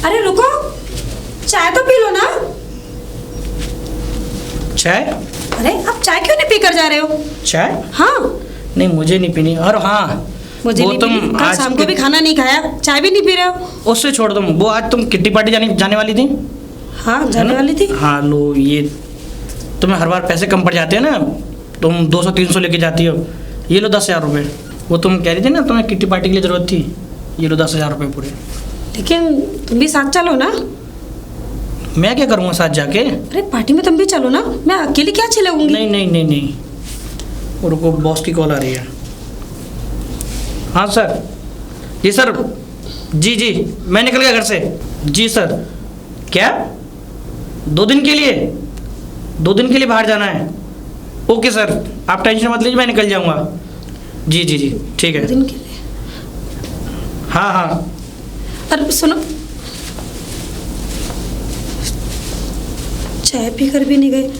अरे रुको, चाय तो पी लो ना। चाय? अरे आप चाय क्यों नहीं पी कर जा रहे हो? चाय? हाँ। नहीं मुझे नहीं पीनी। और हाँ, मुझे वो नहीं तुम पीनी। कल आज शाम को भी खाना नहीं खाया, चाय भी नहीं पी रहे हो। उससे छोड़ तुम, वो आज तुम किट्टी पार्टी जाने वाली थी। हाँ है जाने ना? वाली थी। हाँ लो, ये तुम्हें हर बार पैसे कम पड़ जाते हैं ना, तुम 200-300 लेके जाती हो। ये लो 10,000 रुपये। वो तुम कह रही थी ना तुम्हें किट्टी पार्टी के लिए ज़रूरत थी, ये लो 10,000 रुपये पूरे। लेकिन तुम भी साथ चलो ना। मैं क्या करूँगा साथ जाके? अरे पार्टी में तुम भी चलो ना, मैं अकेली क्या अच्छी लगूंगी? नहीं नहीं नहीं नहीं, वो रुको, बॉस की कॉल आ रही है। हाँ सर। जी सर, जी जी मैं निकल गया घर से। जी सर। क्या? 2 दिन के लिए? 2 दिन के लिए बाहर जाना है? ओके सर, आप टेंशन मत लीजिए, मैं निकल जाऊंगा। जी जी जी ठीक है। दिन के लिए? हाँ हाँ। अरे सुनो, चाय पी कर भी नहीं गए।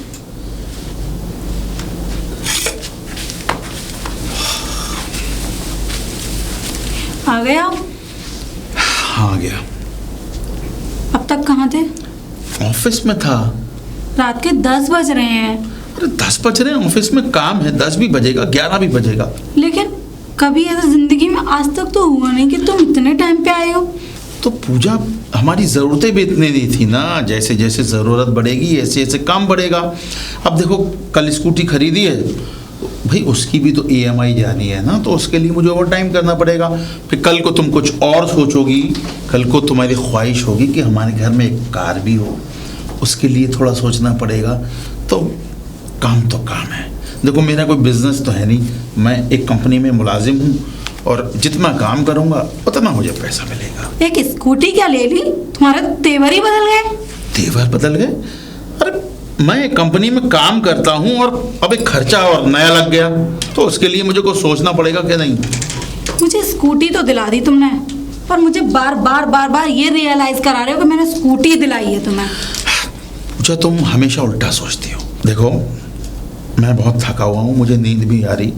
आ गए आप? हाँ आ गया। अब तक कहाँ थे? ऑफिस में था। रात के 10 बज रहे हैं। अरे 10 बज रहे हैं, ऑफिस में काम है, 10 भी बजेगा, 11 भी बजेगा। लेकिन कभी ऐसा जिंदगी में आज तक तो हुआ नहीं कि तुम इतने टाइम पे आए हो। तो पूजा, हमारी ज़रूरतें भी इतनी नहीं थी ना, जैसे जैसे ज़रूरत बढ़ेगी ऐसे ऐसे काम बढ़ेगा। अब देखो, कल स्कूटी खरीदी है भाई, उसकी भी तो EMI जानी है ना, तो उसके लिए मुझे ओवर टाइम करना पड़ेगा। फिर कल को तुम कुछ और सोचोगी, कल को तुम्हारी ख्वाहिश होगी कि हमारे घर में एक कार भी हो, उसके लिए थोड़ा सोचना पड़ेगा। तो काम तो काम है। देखो मेरा कोई बिजनेस तो है नहीं, मैं एक कंपनी में मुलाजिम हूँ और जितना काम करूँगा उतना मुझे पैसा मिलेगा। एक स्कूटी क्या ले ली? तुम्हारे तेवर ही बदल गए। तेवर बदल गए? अरे मैं एक कंपनी में काम करता हूँ और अब एक खर्चा और नया लग गया, तो उसके लिए मुझे कुछ सोचना पड़ेगा कि नहीं। मुझे स्कूटी तो दिला दी तुमने, पर मुझे बार बार ये रियलाइज करा रहे हो कि मैंने स्कूटी दिलाई है तुम्हें। पूछा, तुम हमेशा उल्टा सोचती हो। देखो मैं बहुत थका हुआ हूँ, मुझे नींद भी आ रही,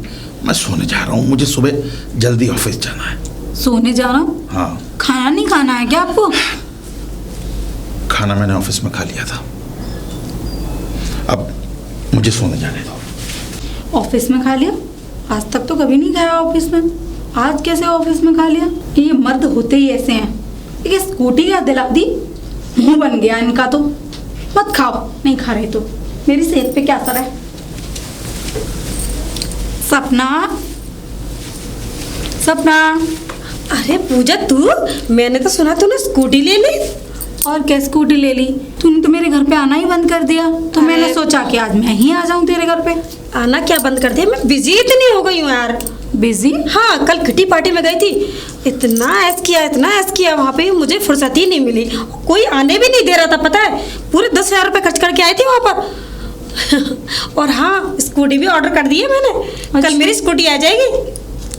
मैं सोने जा रहा हूँ, मुझे सुबह जल्दी ऑफिस जाना है। सोने जा रहा हूँ? हाँ। खाना नहीं खाना है क्या आपको? खाना मैंने ऑफिस में खा लिया था, अब मुझे सोने जाने दो। ऑफिस में खा लिया? आज तक तो कभी नहीं खाया ऑफिस में, आज कैसे ऑफिस में खा लिया? ये मर्द होते ही ऐसे हैं। ये स्कूटी क्या दिला दी, मुंह बन गया इनका तो। मत खाओ, नहीं खा रहे तो मेरी सेहत पे क्या असर है। सपना, सपना। अरे पूजा तू, मैंने तो सुना तूने स्कूटी ले ली। और क्या स्कूटी ले ली? तूने तो मेरे घर पे आना ही बंद कर दिया, तो मैंने सोचा कि आज मैं ही आ जाऊं तेरे घर पे। आना क्या बंद कर दिया? मैं बिजी इतनी हो गई हूँ यार। बिजी? हाँ, कल किटी पार्टी में गई थी, इतना ऐश किया वहाँ पे, मुझे फुर्सत ही नहीं मिली। कोई आने भी नहीं दे रहा था, पता है, पूरे 10,000 रुपये खर्च करके आई थी वहाँ पर। और हाँ, स्कूटी भी ऑर्डर कर दी है मैंने। कल मेरी स्कूटी आ जाएगी।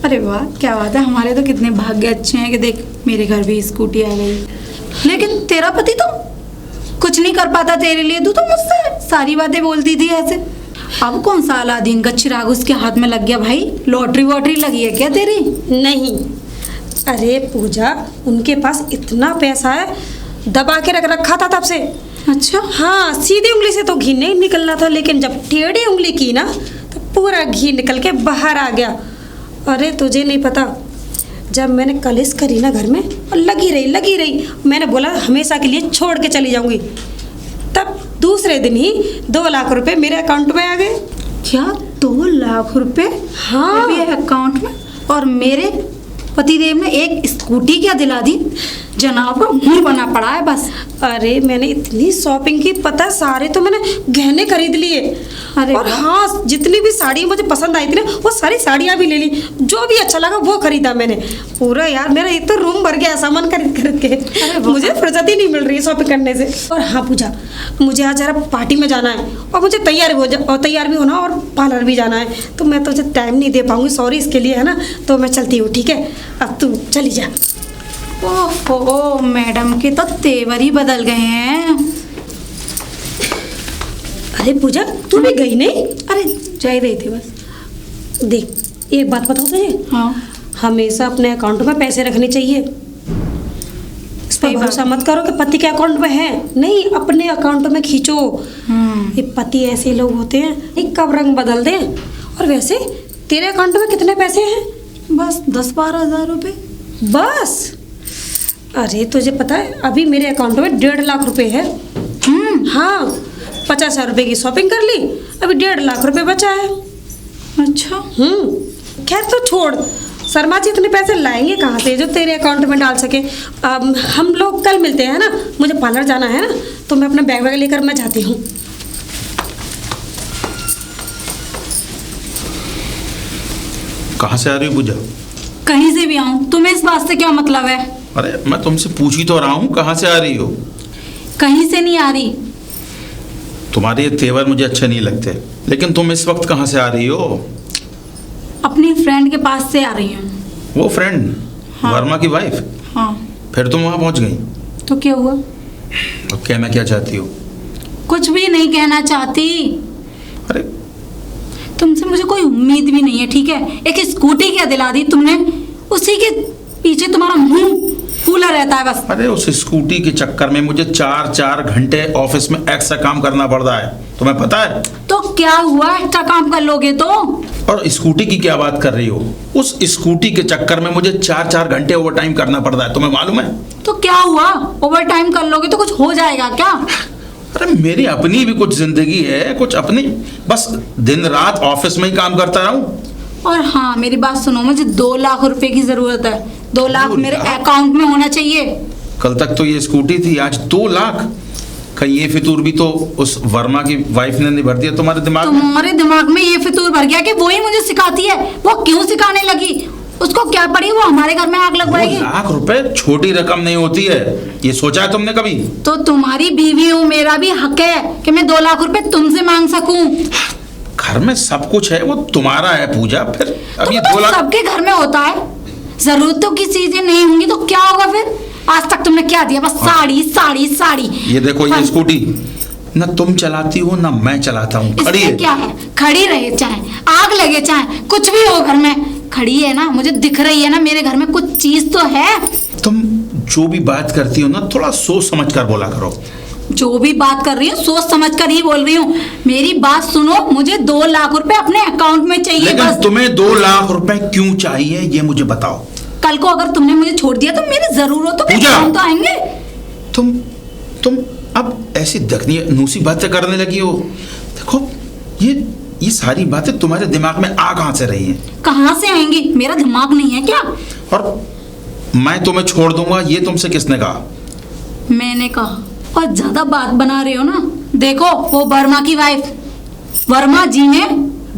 अरे वाह, क्या बात है। हमारे तो कितने भाग्य अच्छे हैं कि देख मेरे घर भी स्कूटी आ गई। लेकिन तेरा पति तो कुछ नहीं कर पाता तेरे लिए, तू तो मुझसे सारी बातें बोलती थी ऐसे। अब कौन सा अलादीन का चिराग उसके हाथ में लग गया भाई? लॉटरी वॉटरी लगी है क्या तेरी? नहीं, अरे पूजा, उनके पास इतना पैसा है, दबा के रख रखा था तब से। अच्छा। हाँ, सीधी उंगली से तो घी नहीं निकलना था, लेकिन जब टेढ़ी उंगली की ना तो पूरा घी निकल के बाहर आ गया। अरे तुझे नहीं पता, जब मैंने कलिश करी ना घर में, और लगी रही, मैंने बोला हमेशा के लिए छोड़ के चली जाऊंगी, तब दूसरे दिन ही 2 लाख रुपए मेरे अकाउंट में आ गए। क्या 2 लाख रुपए? हाँ, अभी अकाउंट में। और मेरे पतिदेव ने एक स्कूटी क्या दिला दी? जनाब मुंह बना पड़ा है बस। अरे मैंने इतनी शॉपिंग की, पता, सारे तो मैंने गहने खरीद लिए। अरे और हाँ, जितनी भी साड़ी मुझे पसंद आई थी ना, वो सारी साड़ियाँ भी ले ली, जो भी अच्छा लगा वो खरीदा मैंने पूरा। यार मेरा एक तो रूम भर गया सामान खरीद के। मुझे फुर्सत ही नहीं मिल रही है शॉपिंग करने से। और हाँ पूजा, मुझे आज जरा पार्टी में जाना है, और मुझे तैयार भी होना, और पार्लर भी जाना है, तो मैं तुझे टाइम नहीं दे पाऊंगी, सॉरी इसके लिए, है ना। तो मैं चलती हूँ, ठीक है, अब तू चली जा। ओहो, मैडम के तो तेवर ही बदल गए हैं। अरे पूजा, तू भी गई नहीं? अरे जा ही रही थी बस। देख, एक बात बताओ तुझे। हाँ। हमेशा अपने अकाउंट में पैसे रखने चाहिए। कोई भरोसा मत करो कि पति के अकाउंट में है, नहीं अपने अकाउंट में खींचो। ये पति ऐसे लोग होते हैं, एक कब रंग बदल दें। और वैसे तेरे अकाउंट में कितने पैसे हैं? बस 10-12 हज़ार रुपए। बस? अरे तुझे पता है अभी मेरे अकाउंट में 1.5 लाख रुपए है। हाँ, 50,000 रुपए की शॉपिंग कर ली, अभी 1.5 लाख रुपए बचा है। अच्छा। खैर तो छोड़, शर्मा जी इतने पैसे लाएंगे कहाँ से जो तेरे अकाउंट में डाल सके। हम लोग कल मिलते हैं ना, मुझे पार्लर जाना है ना, तो मैं अपना बैग वैग लेकर मैं जाती हूँ। कहाँ से आ रही हो पूजा? कहीं से भी आऊं, तुम्हें इस बात से क्या मतलब है? अरे मैं तुमसे पूछ ही तो रहा हूँ कहाँ से आ रही हो। कहीं से नहीं आ रही। तुम्हारे ये तेवर मुझे अच्छे नहीं लगते, लेकिन तुम इस वक्त कहाँ से आ रही हो? अपनी फ्रेंड के पास से आ रही हूँ। वो फ्रेंड? हाँ। वर्मा की वाइफ? हाँ। फिर तुम वहाँ पहुँच गई? तो क्या हुआ? अब कहना क्या चाहती हो? कुछ भी नहीं कहना चाहती। अरे तुमसे मुझे कोई उम्मीद भी नहीं है, ठीक है? एक स्कूटी क्या दिला दी तुमने, उसी के पीछे तुम्हारा मुंह फूला रहता है बस। अरे उस स्कूटी के चक्कर में मुझे 4-4 घंटे ऑफिस में एक्स्ट्रा काम करना पड़ रहा है, तुम्हें पता है? तो क्या हुआ, एक्स्ट्रा काम कर लोगे तो? और स्कूटी की क्या बात कर रही हो? उस स्कूटी के चक्कर में मुझे 4-4 घंटे ओवर टाइम करना पड़ रहा है, तुम्हें मालूम है? तो क्या हुआ, ओवर टाइम कर लोगे तो कुछ हो जाएगा क्या? अरे मेरी अपनी भी कुछ जिंदगी है, कुछ अपनी, बस दिन रात ऑफिस में ही काम करता रहूं? और हाँ, मेरी बात सुनो, मुझे 2 लाख रुपए की जरूरत है। 2 लाख मेरे अकाउंट में होना चाहिए। कल तक तो ये स्कूटी थी, आज 2 लाख? कहीं ये फितूर भी तो उस वर्मा की वाइफ ने नहीं भर दिया तुम्हारे दिमाग में? तुम्हारे दिमाग में ये फितूर भर गया कि वो ही मुझे सिखाती है। वो क्यों सिखाने लगी? उसको क्या पड़ी, वो हमारे घर में आग लगवाएगी? 2 लाख रुपए छोटी रकम नहीं होती है, ये सोचा है तुमने कभी? तो तुम्हारी बीवी हूँ, मेरा भी हक है कि मैं 2 लाख रुपए तुमसे मांग सकूं। घर में सब कुछ है, वो तुम्हारा है पूजा। फिर अब ये 2 लाख सबके घर में होता है, जरूरतों की चीजें नहीं होंगी तो क्या होगा फिर? आज तक तुमने क्या दिया? बस साड़ी साड़ी साड़ी। ये देखो ये स्कूटी ना तुम चलाती हो ना मैं चलाता हूँ, खड़ी इसमें है। क्या है? खड़ी रहे, चाहे आग लगे, चाहे कुछ भी हो, घर में खड़ी है ना, मुझे दिख रही है ना, मेरे घर में कुछ चीज तो है। तुम जो भी बात करती हो ना थोड़ा सोच समझ कर बोला करो। जो भी बात कर रही हूँ सोच समझ कर ही बोल रही हूँ। मेरी बात सुनो, मुझे 2 लाख रुपए अपने अकाउंट में चाहिए। लेकिन बस तुम्हें 2 लाख रुपए क्यों चाहिए ये मुझे बताओ। कल को अगर तुमने मुझे छोड़ दिया तो मेरी जरूरतों के काम तो आएंगे। तुम अब ऐसी दखनी नूसी बातें करने लगी हो। देखो ये सारी बातें तुम्हारे दिमाग में आ कहां से रही हैं? कहां से आएंगी? मेरा दिमाग नहीं है क्या? और मैं तुम्हें छोड़ दूंगा ये तुमसे किसने कहा? मैंने कहा। और ज्यादा बात बना रहे हो ना। देखो वो वर्मा की वाइफ, वर्मा जी ने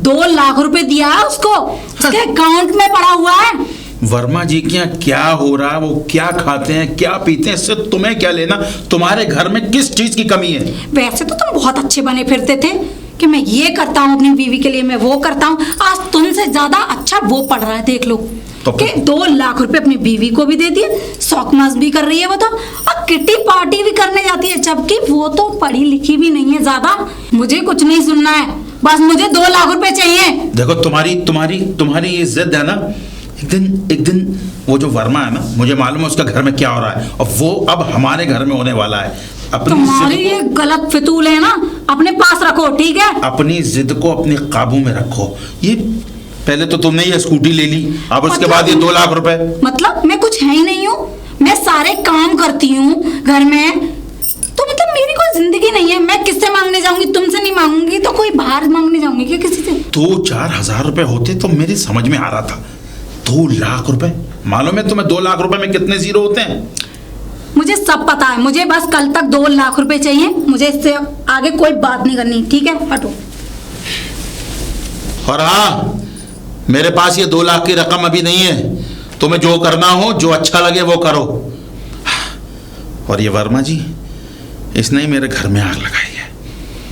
2 लाख रुपए दिया है उसको, उसके अकाउंट में पड़ा हुआ है। वर्मा जी के यहाँ क्या हो रहा है, वो क्या खाते हैं क्या पीते हैं, इससे तुम्हें क्या लेना? तुम्हारे घर में किस चीज की कमी है? वैसे तो तुम बहुत अच्छे बने फिरते थे कि मैं ये करता हूँ अपनी बीवी के लिए, मैं वो करता हूँ। आज तुमसे ज्यादा अच्छा वो पढ़ रहा है, देख लो। तो कि 2 लाख रुपए अपनी बीवी को भी दे दिए, शौक मस्त भी कर रही है वो तो, और किटी पार्टी भी करने जाती है, जबकि वो तो पढ़ी लिखी भी नहीं है ज्यादा। मुझे कुछ नहीं सुनना है, बस मुझे 2 लाख रुपए चाहिए। देखो तुम्हारी ये जिद है ना, एक दिन वो जो वर्मा है ना, मुझे मालूम है उसका घर में क्या हो रहा है, और वो अब हमारे घर में होने वाला है। तुम्हारी ये गलत फितूल है ना, अपने पास रखो, ठीक है? अपनी जिद को अपने काबू में रखो। ये पहले तो तुमने ये स्कूटी ले ली, अब उसके बाद ये 2 लाख रुपए। मतलब मैं कुछ है ही नहीं हूँ, मैं सारे काम करती हूँ घर में, तो मतलब मेरी कोई जिंदगी नहीं है। मैं किससे मांगने जाऊंगी? तुमसे नहीं मांगूंगी तो कोई बाहर मांगने जाऊंगी क्या किसी से? 2-4 हजार रुपए होते तो मेरी समझ में आ रहा था। 2 लाख रुपए, मालूम है तुम्हें 2 लाख रुपए में कितने जीरो होते हैं? मुझे सब पता है, मुझे बस कल तक 2 लाख रुपए चाहिए, मुझे इससे आगे कोई बात नहीं करनी, ठीक है? हटो। और हाँ, मेरे पास ये 2 लाख की रकम अभी नहीं है, तुम्हें जो करना हो, जो अच्छा लगे वो करो। और ये वर्मा जी, इसने ही मेरे घर में आग लगाई है,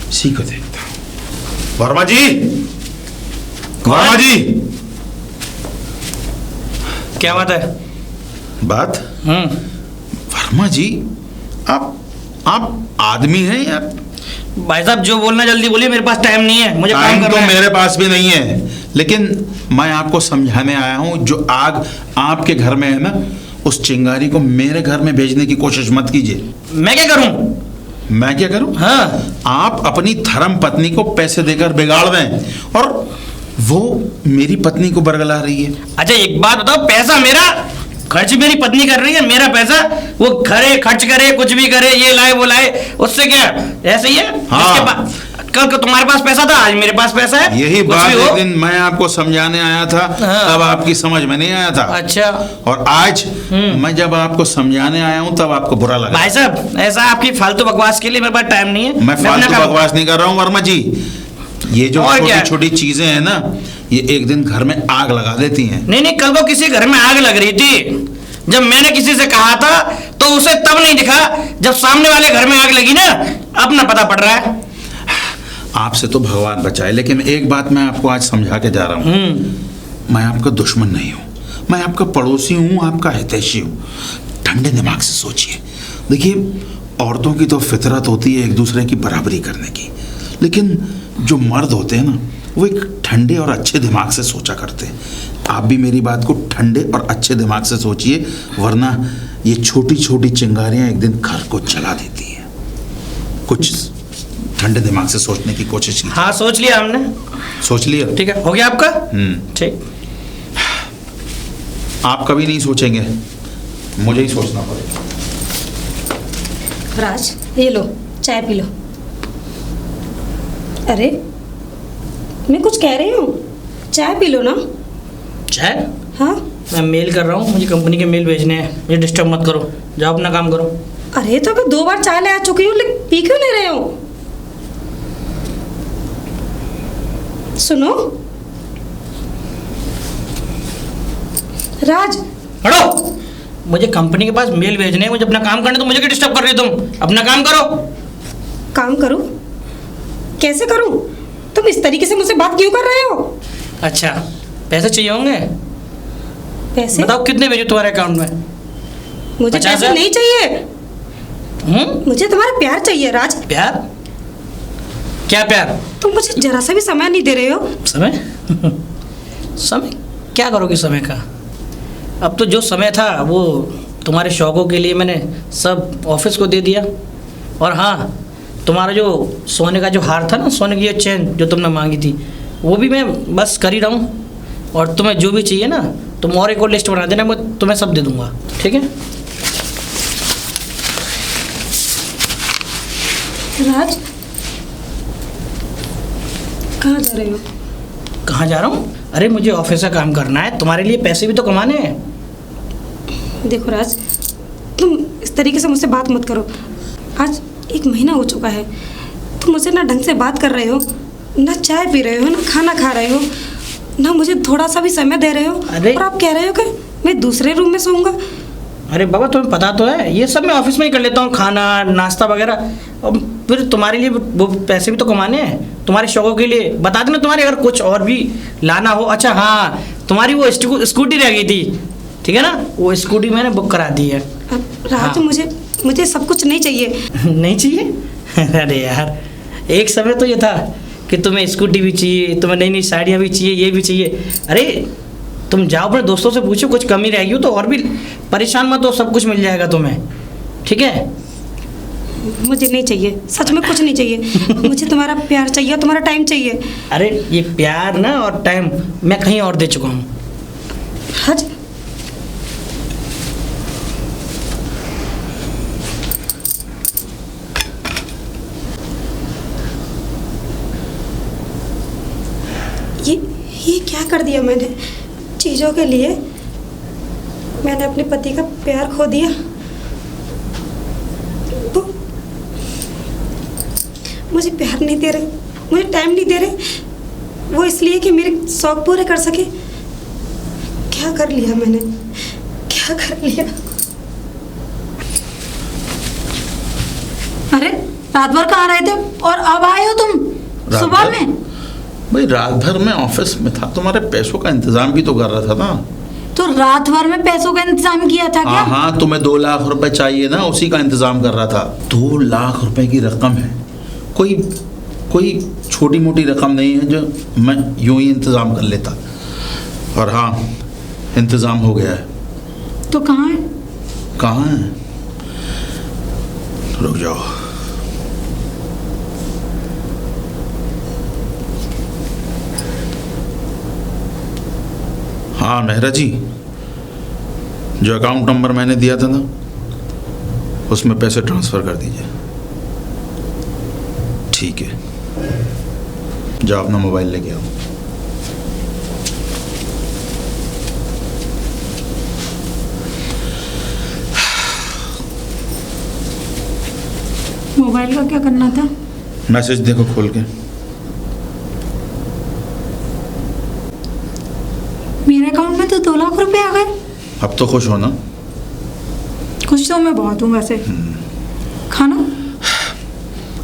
इसी को देखता हूं। वर्मा जी, वर्मा जी, क्या बात है? बात? वर्मा जी, आप आदमी हैं यार? भाई साहब जो बोलना जल्दी बोलिए, मेरे पास टाइम नहीं है, मुझे काम टाइम करना तो है। मेरे पास भी नहीं है, लेकिन मैं आपको समझाने आया हूं, जो आग आपके घर में है ना, उस चिंगारी को मेरे घर में भेजने की कोशिश मत कीजिए। मैं क्या करूं? मैं क्या करूं? हाँ, आप अपनी धर्म पत्नी को पैसे देकर बिगाड़ दें और वो मेरी पत्नी को बरगला रही है। अच्छा एक बात बताओ, पैसा मेरा, खर्च मेरी पत्नी कर रही है, मेरा पैसा वो करे, खर्च करे, कुछ भी करे, ये लाए वो लाए, उससे क्या? ऐसे ही है। हाँ। कल तुम्हारे पास पैसा था, आज मेरे पास पैसा है। यही कुछ बात भी हो। एक दिन मैं आपको समझाने आया था, हाँ। तब आपकी समझ में नहीं आया था। अच्छा। और आज मैं जब आपको समझाने आया हूं तब आपको बुरा लगा। भाई साहब, ऐसा आपकी फालतू बकवास के लिए मेरे पास टाइम नहीं है। मैं अपना फालतू काम- बकवास नहीं कर रहा हूं वर्मा जी। ये जो और क्या? छोटी छोटी चीजें हैं ना, ये एक दिन घर में आग लगा देती हैं। नहीं नहीं, कल को किसी घर में आग लग रही थी, जब मैंने किसी से कहा था तो उसे तब नहीं दिखा जब सामने वाले घर में आग लगी ना। अब ना पता पड़ रहा है। आपसे तो भगवान बचाए, लेकिन एक बात मैं आपको आज समझा के जा रहा हूं। मैं आपका दुश्मन नहीं हूं, मैं आपका पड़ोसी हूं, आपका हितैषी हूं। ठंडे दिमाग से सोचिए। देखिए, औरतों की तो फितरत होती है एक दूसरे की बराबरी करने की, लेकिन जो मर्द होते हैं ना, वो एक ठंडे और अच्छे दिमाग से सोचा करते हैं। आप भी मेरी बात को ठंडे और अच्छे दिमाग से सोचिए, वरना ये छोटी छोटी चिंगारियां एक दिन घर को जला देती हैं। कुछ ठंडे दिमाग से सोचने की कोशिश कीजिए। हाँ, सोच लिया हमने। सोच लिया? ठीक है, हो गया आपका? ठीक। आप कभी नहीं सोचेंगे, मुझे ही सोचना पड़ेगा। राज, ये लो चाय पी लो। अरे मैं कुछ कह रही हूँ, चाय पी लो ना। चाय? हाँ। मैं मेल कर रहा हूँ, मुझे कंपनी के मेल भेजने हैं, मुझे डिस्टर्ब मत करो, जाओ अपना काम करो। अरे तो मैं 2 बार चाय ले आ चुकी हूँ, लेकिन पी क्यों ले रहे हो? सुनो राज। हटो, मुझे कंपनी के पास मेल भेजने हैं, मुझे अपना काम करने, तो मुझे क्यों डिस्टर्ब कर रही हो तुम? अपना काम करो। काम करूं? कैसे करूं? तुम इस तरीके से मुझसे बात क्यों कर रहे हो? अच्छा, पैसे चाहिए होंगे? पैसे? बताओ कितने भेजो तुम्हारे अकाउंट में? मुझे 50,000? पैसे नहीं चाहिए। मुझे तुम्हारा प्यार चाहिए राज। प्यार? क्या प्यार? तुम मुझे जरा सा भी समय नहीं दे रहे हो। समय? समय क्या करोगे समय का? अब तो जो समय था वो तुम्हारे शौकों के लिए मैंने सब ऑफिस को दे दिया। और हाँ, तुम्हारा जो सोने का जो हार था ना, सोने की ये चेन जो तुमने मांगी थी, वो भी मैं बस कर ही रहा हूँ। और तुम्हें जो भी चाहिए ना, तुम और एक और लिस्ट बना देना, मैं तुम्हें सब दे दूँगा। ठीक है? राज, कहाँ जा रहे हो? कहाँ जा रहा हूँ? अरे मुझे ऑफिस का काम करना है, तुम्हारे लिए पैसे भी तो कमाने हैं। देखो राज, तुम इस तरीके से मुझसे बात मत करो। आज 1 महीना हो चुका है, तुम मुझसे ना ढंग से बात कर रहे हो, ना चाय पी रहे हो, ना खाना खा रहे हो, ना मुझे थोड़ा सा भी समय दे रहे हो। अरे! और आप कह रहे हो कि मैं दूसरे रूम में सोऊंगा। अरे बाबा, तुम्हें पता तो है, ये सब मैं ऑफिस में ही कर लेता हूँ, खाना नाश्ता वगैरह। और फिर तुम्हारे लिए वो पैसे भी तो कमाने हैं, तुम्हारे शौकों के लिए। बता देना तुम्हारे अगर कुछ और भी लाना हो। अच्छा हाँ, तुम्हारी वो स्कूटी रह गई थी, ठीक है ना, वो स्कूटी मैंने बुक करा दी है। अब राज, हाँ। मुझे सब कुछ नहीं चाहिए। नहीं चाहिए? अरे यार, एक समय तो ये था कि तुम्हें स्कूटी भी चाहिए, तुम्हें नई नई साड़ियाँ भी चाहिए, ये भी चाहिए। अरे तुम जाओ अपने दोस्तों से पूछो, कुछ कमी रहेगी तो और भी परेशान मत हो, सब कुछ मिल जाएगा तुम्हें। ठीक है? मुझे नहीं चाहिए, सच में कुछ नहीं चाहिए। मुझे तुम्हारा प्यार चाहिए, तुम्हारा टाइम चाहिए। अरे ये प्यार ना और टाइम मैं कहीं और दे चुका हूँ। राज, ये क्या कर दिया मैंने? चीज़ों के लिए मैंने अपने पति का प्यार खो दिया। वो मुझे प्यार नहीं दे रहे, मुझे टाइम नहीं दे रहे, वो इसलिए कि मेरे शौक पूरे कर सके। क्या कर लिया मैंने, क्या कर लिया? अरे रात भर कहाँ रहे थे और अब आए हो तुम सुबह भर? में? भाई रात भर मैं ऑफिस में था, तुम्हारे पैसों का इंतजाम भी तो कर रहा था ना। तो रात भर में पैसों का इंतजाम किया था क्या? हाँ, तुम्हें 2 लाख रुपए चाहिए ना, उसी का इंतजाम कर रहा था। 2 लाख रुपए की रकम है, कोई छोटी मोटी रकम नहीं है जो मैं यूं ही इंतजाम कर लेता। और हाँ, इंतजाम हो गया है। तो कहाँ है? कहाँ है? रुक जाओ। हाँ मेहरा जी, जो अकाउंट नंबर मैंने दिया था ना, उसमें पैसे ट्रांसफ़र कर दीजिए। ठीक है, जाओ अपना मोबाइल लेके आओ। मोबाइल का क्या करना था? मैसेज देखो खोल के। मेरे अकाउंट में तो 2 लाख रुपए आ गए। अब तो खुश हो ना? खुश तो मैं बहुत हूँ वैसे। खाना?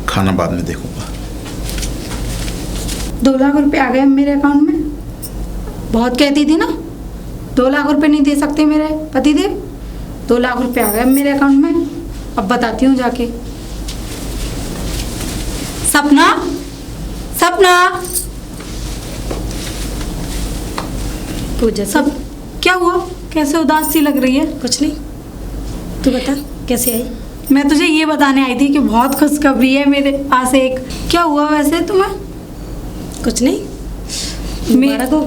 खाना बाद में देखूंगा। 2 लाख रुपए आ गए मेरे अकाउंट में। बहुत कहती थी ना 2 लाख रुपए नहीं दे सकते मेरे पतिदेव। 2 लाख रुपए आ गए मेरे अकाउंट में। अब बताती हूँ जाके। सपना, सपना, पूजा सब क्या हुआ? कैसे उदास सी लग रही है? कुछ नहीं, तू बता कैसे आई? मैं तुझे ये बताने आई थी कि बहुत खुशखबरी है मेरे पास एक। क्या हुआ वैसे तुम्हें? कुछ नहीं, मेरा को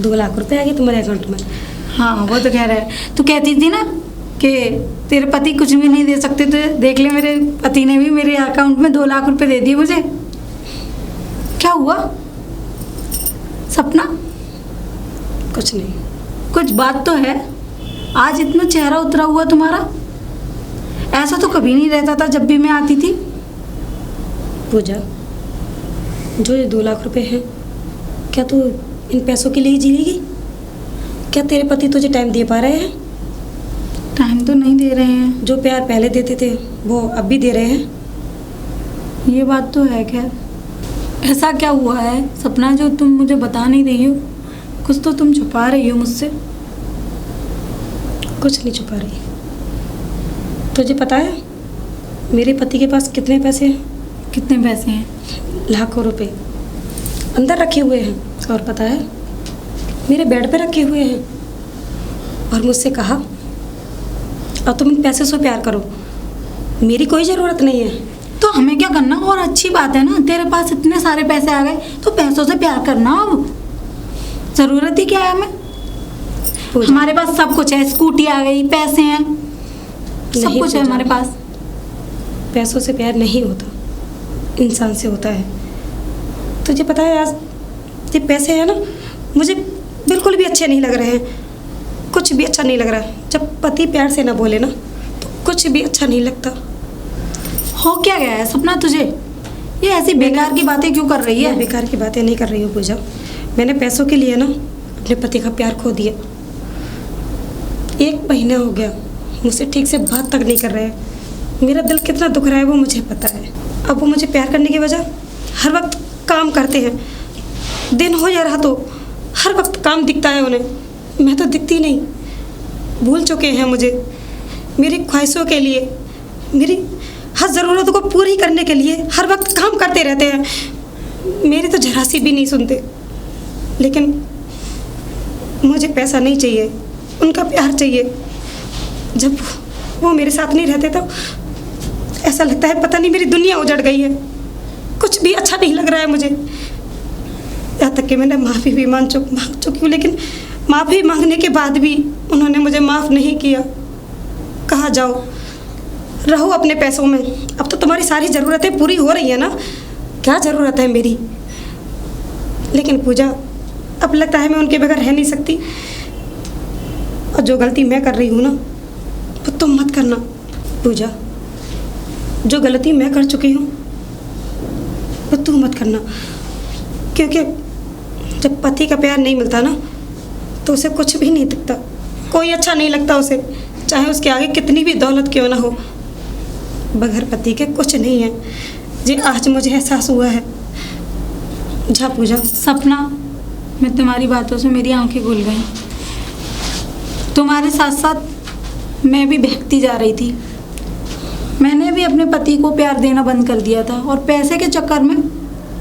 2 लाख रुपए आ गए तुम्हारे अकाउंट में। हाँ वो तो कह रहा है। तू कहती थी ना कि तेरे पति कुछ भी नहीं दे सकते, तो देख ले मेरे पति ने भी मेरे अकाउंट में 2 लाख रुपए दे दिए मुझे। क्या हुआ सपना? कुछ नहीं। कुछ बात तो है। आज इतना चेहरा उतरा हुआ तुम्हारा, ऐसा तो कभी नहीं रहता था जब भी मैं आती थी। पूजा, जो ये 2 लाख रुपए हैं, क्या तू इन पैसों के लिए जी लेगी? क्या तेरे पति तुझे टाइम दे पा रहे हैं? टाइम तो नहीं दे रहे हैं। जो प्यार पहले देते थे वो अब भी दे रहे हैं। ये बात तो है। खैर ऐसा क्या हुआ है सपना जो तुम मुझे बता नहीं रही हो? कुछ तो तुम छुपा रही हो मुझसे। कुछ नहीं छुपा रही। तुझे पता है मेरे पति के पास कितने पैसे हैं? कितने पैसे हैं? लाखों रुपए अंदर रखे हुए हैं। और पता है मेरे बेड पे रखे हुए हैं। और मुझसे कहा अब तुम इन पैसे से प्यार करो, मेरी कोई ज़रूरत नहीं है। तो हमें क्या करना? और अच्छी बात है ना, तेरे पास इतने सारे पैसे आ गए तो पैसों से प्यार करना। अब ज़रूरत ही क्या है हमें? हमारे पास सब कुछ है। स्कूटी आ गई, पैसे हैं, सब कुछ है हमारे पास। पैसों से प्यार नहीं होता, इंसान से होता है। तुझे पता है आज ये पैसे हैं ना, मुझे बिल्कुल भी अच्छे नहीं लग रहे हैं। कुछ भी अच्छा नहीं लग रहा है। जब पति प्यार से ना बोले ना तो कुछ भी अच्छा नहीं लगता। हो क्या गया है सपना तुझे? ये ऐसी बेकार की बातें क्यों कर रही है? मैं बेकार की बातें नहीं कर रही हूँ पूजा। मैंने पैसों के लिए ना अपने पति का प्यार खो दिया। 1 महीना हो गया मुझसे ठीक से बात तक नहीं कर रहे हैं। मेरा दिल कितना दुख रहा है वो मुझे पता है। अब वो मुझे प्यार करने की वजह हर वक्त काम करते हैं। दिन हो या रात हो हर वक्त काम दिखता है उन्हें, मैं तो दिखती नहीं। भूल चुके हैं मुझे। मेरी ख्वाहिशों के लिए, मेरी हर ज़रूरतों को पूरी करने के लिए हर वक्त काम करते रहते हैं। मेरी तो जरा सी भी नहीं सुनते। लेकिन मुझे पैसा नहीं चाहिए, उनका प्यार चाहिए। जब वो मेरे साथ नहीं रहते तो ऐसा लगता है पता नहीं मेरी दुनिया उजड़ गई है। कुछ भी अच्छा नहीं लग रहा है मुझे। यहाँ तक कि मैंने माफ़ी भी मांग चुकी हूँ, लेकिन माफ़ी मांगने के बाद भी उन्होंने मुझे माफ़ नहीं किया। कहाँ जाओ, रहो अपने पैसों में। अब तो तुम्हारी सारी ज़रूरतें पूरी हो रही है ना, क्या ज़रूरत है मेरी? लेकिन पूजा अब लगता है मैं उनके बगैर रह नहीं सकती। और जो गलती मैं कर रही हूँ ना वो तुम मत करना पूजा। जो गलती मैं कर चुकी हूँ वो तू मत करना। क्योंकि जब पति का प्यार नहीं मिलता ना तो उसे कुछ भी नहीं दिखता, कोई अच्छा नहीं लगता उसे, चाहे उसके आगे कितनी भी दौलत क्यों ना हो। बगैर पति के कुछ नहीं है। जी आज मुझे एहसास हुआ है। जा पूजा। सपना, मैं तुम्हारी बातों से मेरी आंखें खुल गई। तुम्हारे साथ साथ मैं भी बहकती जा रही थी। मैंने भी अपने पति को प्यार देना बंद कर दिया था और पैसे के चक्कर में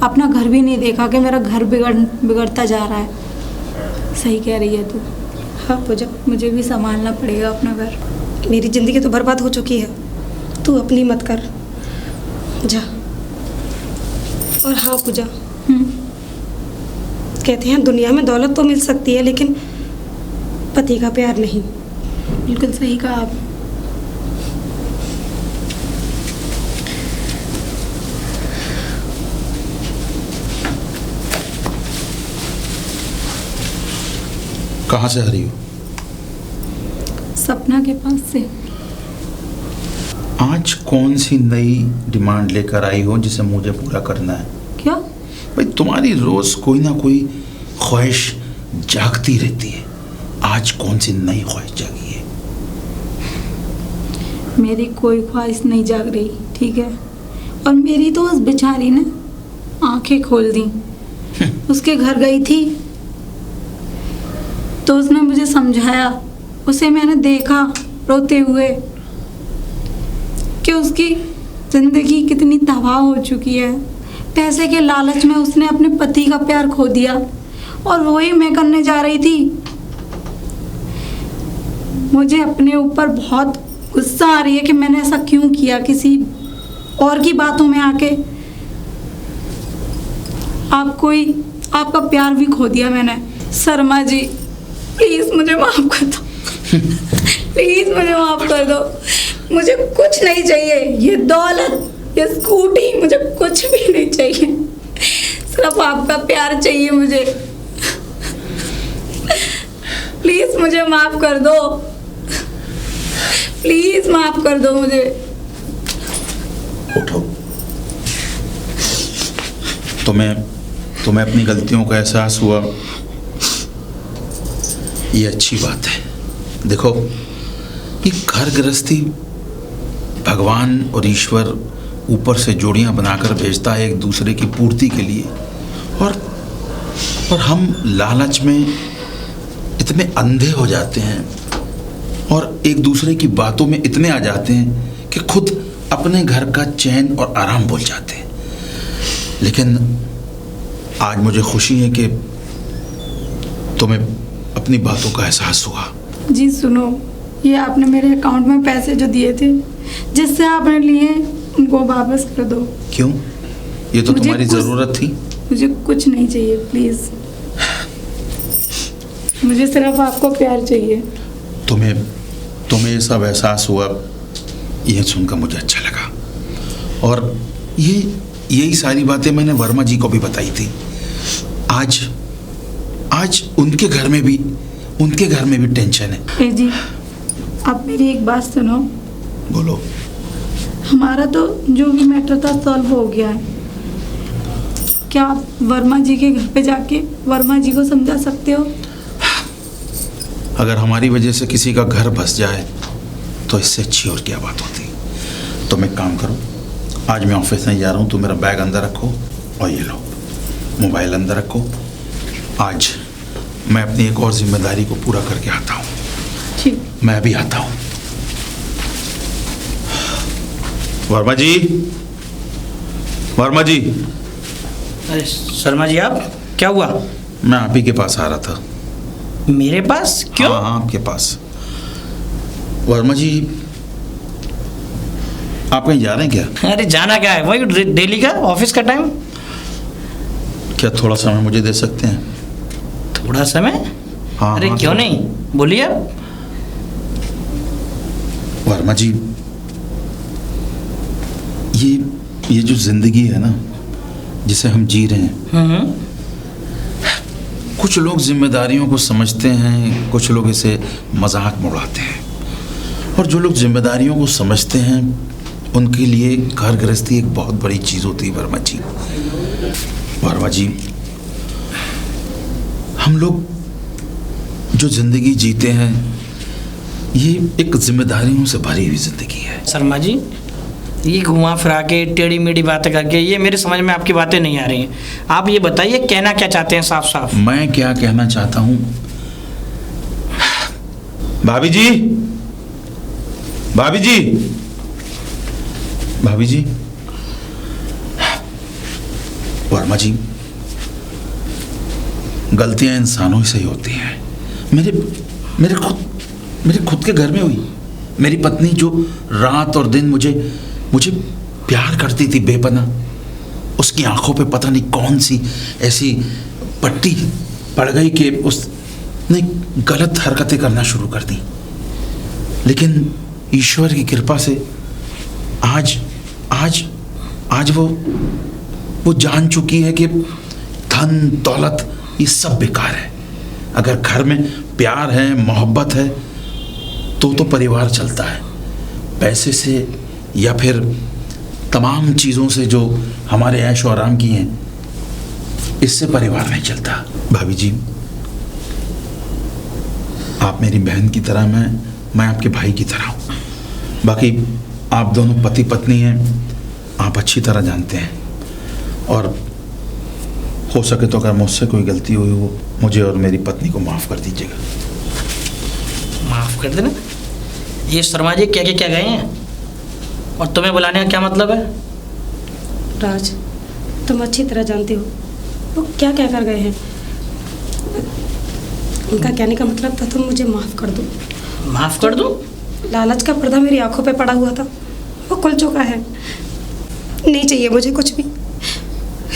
अपना घर भी नहीं देखा कि मेरा घर बिगड़ता जा रहा है। सही कह रही है तू। हाँ पूजा, मुझे भी संभालना पड़ेगा अपना घर। मेरी ज़िंदगी तो बर्बाद हो चुकी है, तू अपनी मत कर, जा। और हाँ पूजा, कहते हैं दुनिया में दौलत तो मिल सकती है लेकिन पति का प्यार नहीं। बिल्कुल सही कहा आप। कहाँ से आ रही हो? सपना के पास से। आज कौन सी नई डिमांड लेकर आई हो जिसे मुझे पूरा करना है? क्या? भाई तुम्हारी रोज कोई ना कोई ख्वाहिश जागती रहती है, आज कौन सी नई ख्वाहिश जागी है? मेरी कोई ख्वाहिश नहीं जाग रही, ठीक है। और मेरी तो उस बेचारी ने आंखें खोल दी। उसके घर गई थी तो उसने मुझे समझाया, उसे मैंने देखा रोते हुए कि उसकी जिंदगी कितनी तबाह हो चुकी है। पैसे के लालच में उसने अपने पति का प्यार खो दिया और वही मैं करने जा रही थी। मुझे अपने ऊपर बहुत गुस्सा आ रही है कि मैंने ऐसा क्यों किया, किसी और की बातों में आके आपका प्यार भी खो दिया मैंने। शर्मा जी प्लीज मुझे माफ कर दो। प्लीज मुझे माफ कर दो। मुझे कुछ नहीं चाहिए, ये दौलत, ये स्कूटी, मुझे कुछ भी नहीं चाहिए, सिर्फ आपका प्यार चाहिए मुझे। प्लीज मुझे माफ कर दो, प्लीज माफ कर दो मुझे। उठो। तुम्हें अपनी गलतियों का एहसास हुआ, ये अच्छी बात है। देखो, ये घर गृहस्थी भगवान और ईश्वर ऊपर से जोड़ियां बनाकर भेजता है एक दूसरे की पूर्ति के लिए, और हम लालच में इतने अंधे हो जाते हैं और एक दूसरे की बातों में इतने आ जाते हैं कि खुद अपने घर का चैन और आराम भूल जाते हैं। लेकिन आज मुझे खुशी है कि तुम्हें अपनी बातों का एहसास हुआ। जी सुनो, ये आपने मेरे अकाउंट में पैसे जो दिए थे जिससे आपने लिए, उनको वापस कर दो। क्यों? ये तो तुम्हारी कुछ- ज़रूरत थी। मुझे कुछ नहीं चाहिए, प्लीज। मुझे सिर्फ आपको प्यार चाहिए। तुम्हें ये सब एहसास हुआ, यह सुनकर मुझे अच्छा लगा। और यही सारी बातें मैंने वर्मा जी को भी बताई थी। आज उनके घर में भी टेंशन है। ए जी, आप मेरी एक बात सुनो। बोलो। हमारा तो जो भी मैटर था सॉल्व हो गया है। क्या आप वर्मा जी के घर पे जाके वर्मा जी को समझा सकते हो? अगर हमारी वजह से किसी का घर बस जाए तो इससे अच्छी और क्या बात होती। तुम एक काम करो, आज मैं ऑफिस नहीं जा रहा हूँ, तुम मेरा बैग अंदर रखो और ये लो मोबाइल अंदर रखो। आज मैं अपनी एक और जिम्मेदारी को पूरा करके आता हूँ। ठीक। मैं अभी आता हूँ। वर्मा जी, वर्मा जी। अरे शर्मा जी, आप क्या हुआ? मैं आप ही के पास आ रहा था। मेरे पास? क्यों? हाँ, आपके पास। वर्मा जी, आप कहीं जा रहे हैं क्या? अरे जाना क्या है, वही डेली का ऑफिस का टाइम। क्या थोड़ा समय मुझे दे सकते हैं? थोड़ा समय? हाँ, अरे हाँ, क्यों थोड़ा। नहीं, बोलिए आप। वर्मा जी, ये जो जिंदगी है ना, जिसे हम जी रहे हैं, कुछ लोग जिम्मेदारियों को समझते हैं, कुछ लोग इसे मजाक में उड़ाते हैं, और जो लोग जिम्मेदारियों को समझते हैं उनके लिए घर गृहस्थी एक बहुत बड़ी चीज़ होती है। वर्मा जी, वर्मा जी, हम लोग जो जिंदगी जीते हैं ये एक जिम्मेदारियों से भरी हुई जिंदगी है। शर्मा जी, ये घुमा फिरा के टेढ़ी मेढ़ी बातें करके ये मेरे समझ में आपकी बातें नहीं आ रही हैं। आप ये बताइए कहना क्या चाहते हैं साफ साफ। मैं क्या कहना चाहता हूँ, भाभी जी, भाभी जी, भाभी जी, वर्मा जी, गलतियां इंसानों से ही होती हैं। मेरे खुद के घर में हुई। मेरी पत्नी जो रात और दिन मुझे प्यार करती थी बेपनाह, उसकी आंखों पे पता नहीं कौन सी ऐसी पट्टी पड़ गई कि उसने गलत हरकतें करना शुरू कर दी। लेकिन ईश्वर की कृपा से आज वो जान चुकी है कि धन दौलत ये सब बेकार है। अगर घर में प्यार है, मोहब्बत है तो परिवार चलता है। पैसे से या फिर तमाम चीज़ों से जो हमारे ऐश और आराम की हैं, इससे परिवार नहीं चलता। भाभी जी, आप मेरी बहन की तरह, मैं आपके भाई की तरह हूँ। बाकी आप दोनों पति पत्नी हैं, आप अच्छी तरह जानते हैं। और हो सके तो अगर मुझसे कोई गलती हुई हो, मुझे और मेरी पत्नी को माफ़ कर दीजिएगा। माफ़ कर देना? ये शर्मा जी क्या गए हैं और तुम्हें बुलाने का क्या मतलब है? राज, तुम अच्छी तरह जानते हो वो क्या कर गए हैं। उनका कहने का मतलब था तुम मुझे माफ़ कर दो। माफ़ कर दूं? लालच का पर्दा मेरी आंखों पे पड़ा हुआ था, वो खुल चुका है। नहीं चाहिए मुझे कुछ भी।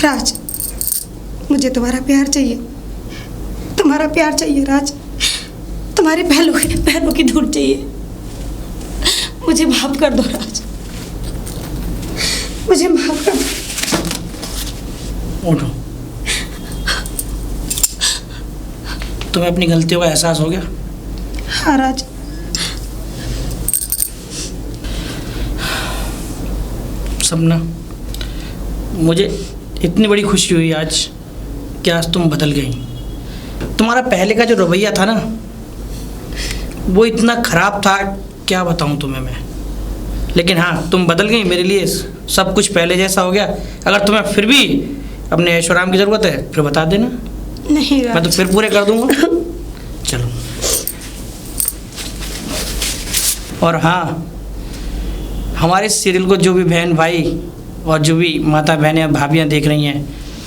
राज, मुझे तुम्हारा प्यार चाहिए, तुम्हारा प्यार चाहिए राज। तुम्हारे पैरों की धूल चाहिए। मुझे माफ़ कर दो राज, मुझे माफ़ कर दो। उठो। तुम्हें अपनी गलतियों का एहसास हो गया? हाँ राज। सपना, मुझे इतनी बड़ी खुशी हुई आज कि आज तुम बदल गई। तुम्हारा पहले का जो रवैया था ना, वो इतना ख़राब था, क्या बताऊं तुम्हें मैं। लेकिन हाँ, तुम बदल गई, मेरे लिए सब कुछ पहले जैसा हो गया। अगर तुम्हें फिर भी अपने ऐशोराम की ज़रूरत है फिर बता देना। नहीं राज, मैं तो फिर पूरे कर दूंगा। चलो। और हाँ, हमारे सीरियल को जो भी बहन भाई और जो भी माता बहनें और भाभियाँ देख रही हैं,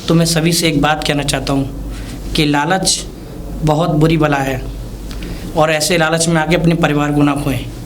तो मैं सभी से एक बात कहना चाहता हूँ कि लालच बहुत बुरी बला है और ऐसे लालच में आके अपने परिवार को ना खोएं।